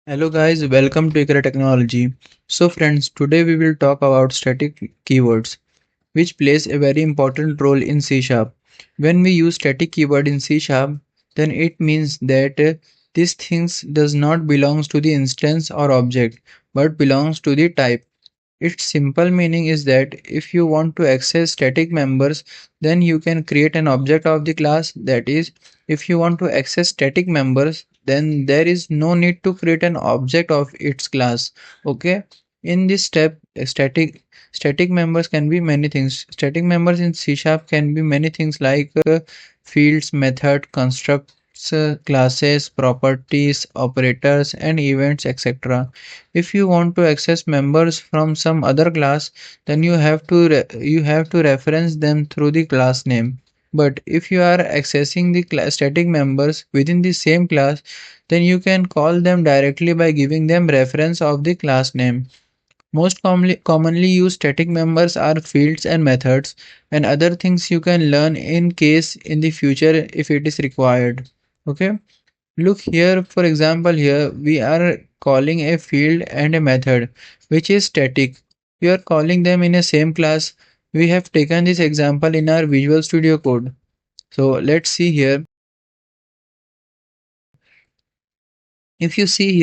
Hello guys, welcome to Ikra Technology. So friends, today we will talk about static keywords, which plays a very important role in C Sharp. When we use static keyword in C Sharp, then it means that this things does not belongs to the instance or object, but belongs to the type. Its simple meaning is that if you want to access static members, then you can create an object of the class. That is, if you want to access static members, then there is no need to create an object of its class. Okay. In this step, static members can be many things. Static members in C Sharp can be many things like fields, method, constructs, classes, properties, operators, and events, etc. If you want to access members from some other class, then you have to reference them through the class name. But if you are accessing the static members within the same class, then you can call them directly by giving them reference of the class name. Most commonly used static members are fields and methods, and other things you can learn in case in the future if it is required. Okay. Look here, for example, here we are calling a field and a method which is static. We are calling them in a same class. We have taken this example in our Visual Studio Code. So let's see here. If you see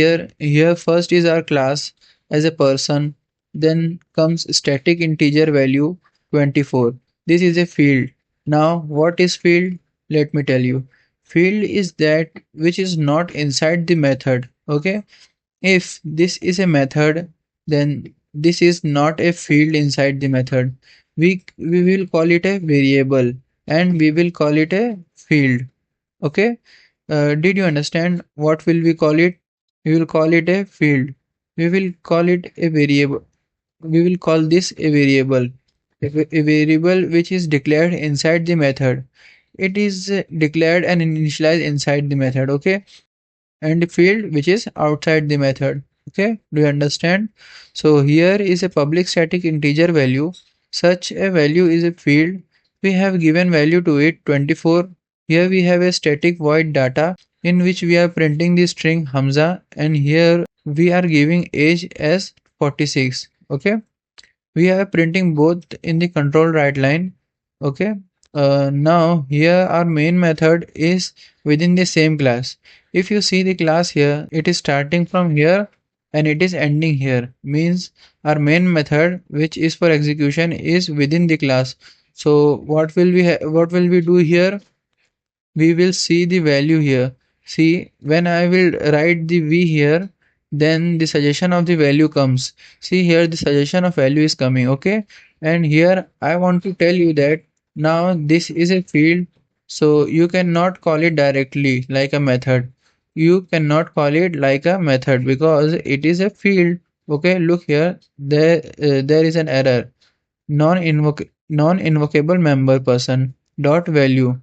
here first is our class as a person, then comes static integer value 24. This is a field. Now, what is field? Let me tell you. Field is that which is not inside the method. Okay. If this is a method, then this is not a field inside the method. We will call it a variable and we will call it a field. Okay. Did you understand what will we call it? We will call it a field. We will call it a variable. We will call this a variable. A variable which is declared inside the method. It is declared and initialized inside the method. Okay, and the field which is outside the method. Okay, do you understand? So here is a public static integer value. Such a value is a field. We have given value to it 24. Here we have a static void data in which we are printing the string Hamza, and here we are giving age as 46. Okay, we are printing both in the control write line. Okay, now here our main method is within the same class. If you see the class here, it is starting from here and it is ending here, means our main method which is for execution is within the class. So what will we do here? We will see the value here. See, when I will write the v here, then the suggestion of the value comes. See here, the suggestion of value is coming. Okay, and here I want to tell you that now this is a field, so you cannot call it directly like a method. You cannot call it like a method because it is a field. Okay, look here, there is an error. Non-invocable member person dot value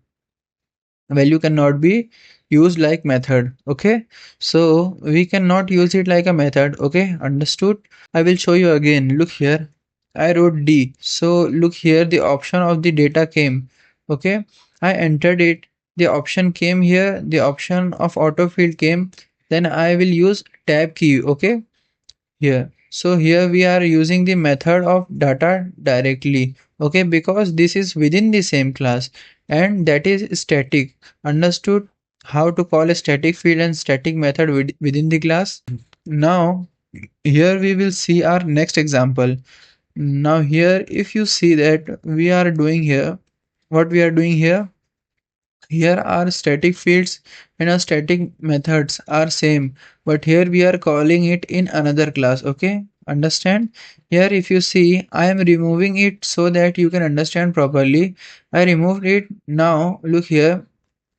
cannot be used like method. Okay, so we cannot use it like a method. Okay, understood? I will show you again. Look here, I wrote D. So look here, the option of the data came. Okay, I entered it, the option came here, the option of autofill came, then I will use tab key. Okay, here, so here we are using the method of data directly. Okay, because this is within the same class and that is static. Understood how to call a static field and static method within the class? Now here we will see our next example. Now here if you see that we are doing here, what we are doing here, here are static fields and our static methods are same, but here we are calling it in another class. Okay, understand? Here if you see, I am removing it so that you can understand properly. I removed it. Now look here,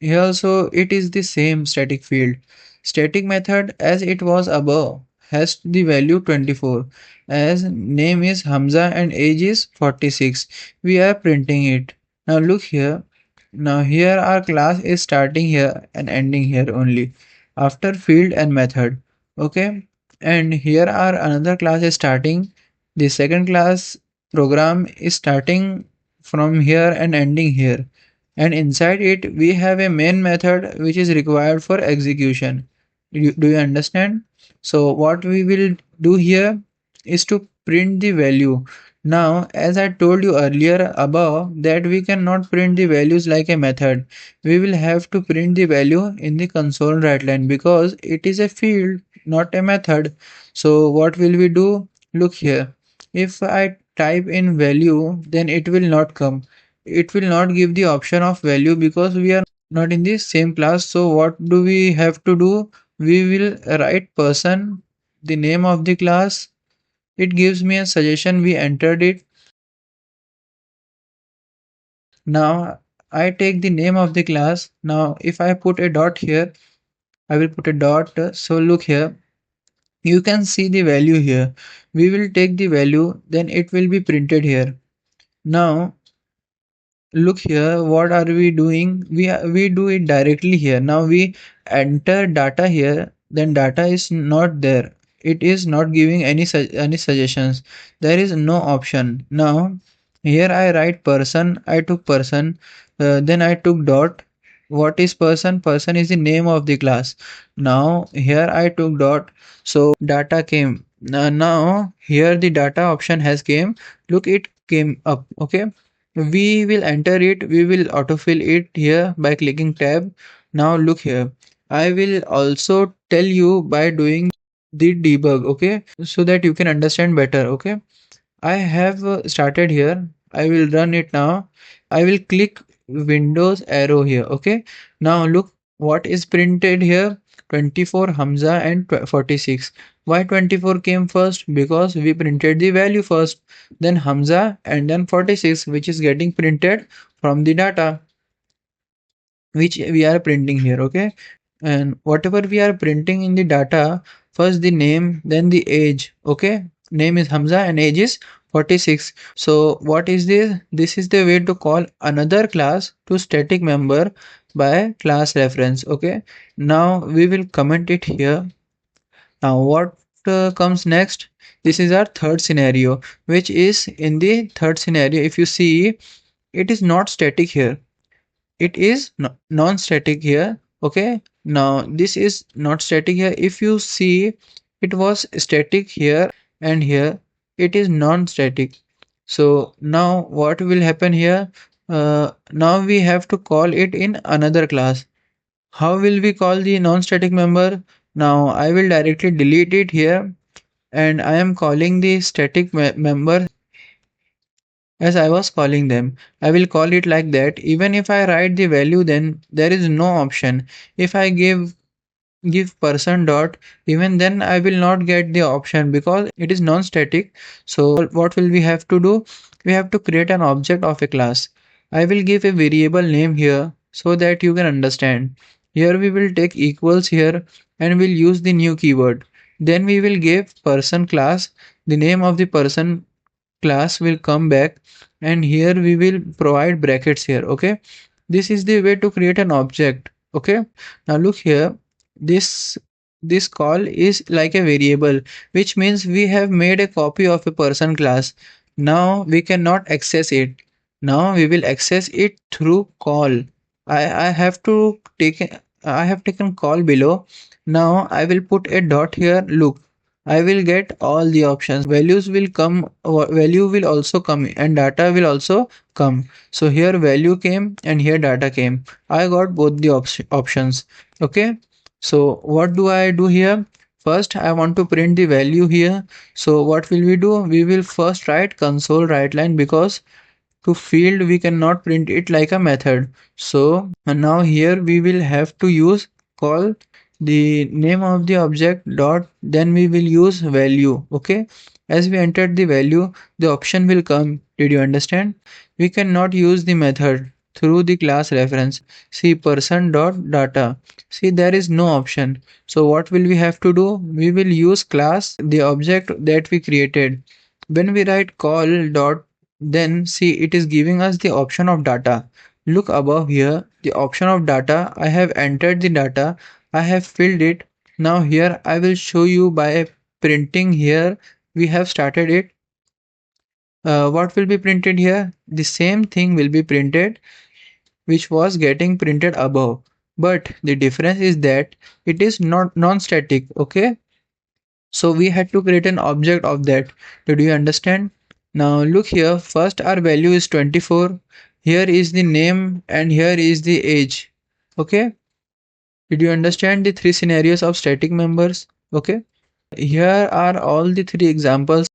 here also it is the same static field. Static method as it was above has the value 24, as name is Hamza and age is 46. We are printing it. Now look here. Now here our class is starting here and ending here only after field and method. Okay, and here our another class is starting. The second class program is starting from here and ending here, and inside it we have a main method which is required for execution. Do you understand? So what we will do here is to print the value. Now, as I told you earlier above that we cannot print the values like a method. We will have to print the value in the console write line because it is a field, not a method. So what will we do? Look here. If I type in value, then it will not come. It will not give the option of value because we are not in the same class. So what do we have to do? We will write person, the name of the class. It gives me a suggestion, we entered it. Now I take the name of the class. Now if I put a dot here, I will put a dot. So look here, you can see the value here. We will take the value, then it will be printed here. Now look here, what are we doing? We do it directly here. Now we enter data here, then data is not there. It is not giving any suggestions. There is no option. Now here I write person, I took person, then I took dot. What is person? Person is the name of the class. Now here I took dot, so data came. Now here the data option has came. Look, it came up. Okay, we will enter it, we will autofill it here by clicking tab. Now look here, I will also tell you by doing the debug, okay, so that you can understand better. Okay, I have started here. I will run it now. I will click Windows arrow here. Okay. Now look what is printed here. 24 Hamza and 46. Why 24 came first? Because we printed the value first. Then Hamza and then 46, which is getting printed from the data which we are printing here. Okay, and whatever we are printing in the data, first the name, then the age. Okay, name is Hamza and age is 46. So what is this? This is the way to call another class to static member by class reference. Okay, now we will comment it here. Now what comes next? This is our third scenario, which is in the third scenario, if you see, it is not static here, it is non-static here. Okay, now this is not static here. If you see, it was static here and here, it is non-static. So now what will happen here? Now we have to call it in another class. How will we call the non-static member? Now I will directly delete it here, and I am calling the static member as I was calling them. I will call it like that. Even if I write the value, then there is no option. If I give person dot, even then I will not get the option because it is non-static. So what will we have to do? We have to create an object of a class. I will give a variable name here so that you can understand. Here we will take equals here and we'll use the new keyword. Then we will give person class. The name of the person class will come back, and here we will provide brackets here. Okay, this is the way to create an object. Okay, now look here, this call is like a variable, which means we have made a copy of a person class. Now we cannot access it. Now we will access it through call. I have to take I have taken call below. Now I will put a dot here. Look, I will get all the options. Values will come, value will also come, and data will also come. So here value came and here data came. I got both the options. Okay. So what do I do here? First, I want to print the value here. So what will we do? We will first write console write line because to field we cannot print it like a method. So now here we will have to use call the name of the object dot, then we will use value. Okay, as we entered the value, the option will come. Did you understand? We cannot use the method through the class reference. See person dot data, see there is no option. So what will we have to do? We will use class, the object that we created. When we write call dot, then see it is giving us the option of data. Look above here, the option of data. I have entered the data, I have filled it. Now here I will show you by printing here. We have started it. What will be printed here? The same thing will be printed which was getting printed above. but the difference is that it is not non-static. Okay, so we had to create an object of that. Did you understand? Now look here, first our value is 24, here is the name and here is the age. Okay, did you understand the three scenarios of static members? Okay, here are all the three examples,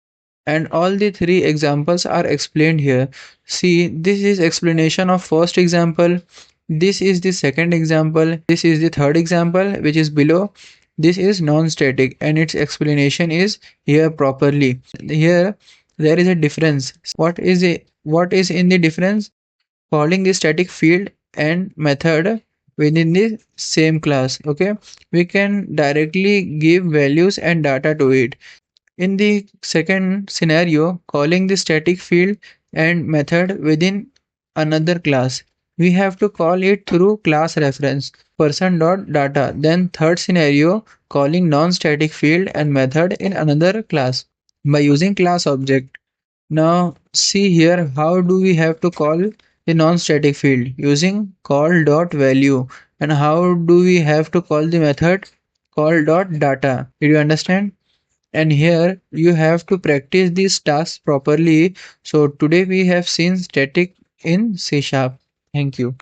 and all the three examples are explained here. See, this is explanation of first example, this is the second example, this is the third example which is below. This is non-static and its explanation is here properly. Here there is a difference. What is in the difference? Calling the static field and method within the same class. Okay, we can directly give values and data to it. In the second scenario, calling the static field and method within another class, we have to call it through class reference person.data. Then third scenario, calling non-static field and method in another class by using class object. Now see here, how do we have to call the non-static field? Using call.value. And how do we have to call the method? Call.data. Did you understand? And here you have to practice these tasks properly. So today we have seen static in C sharp. Thank you.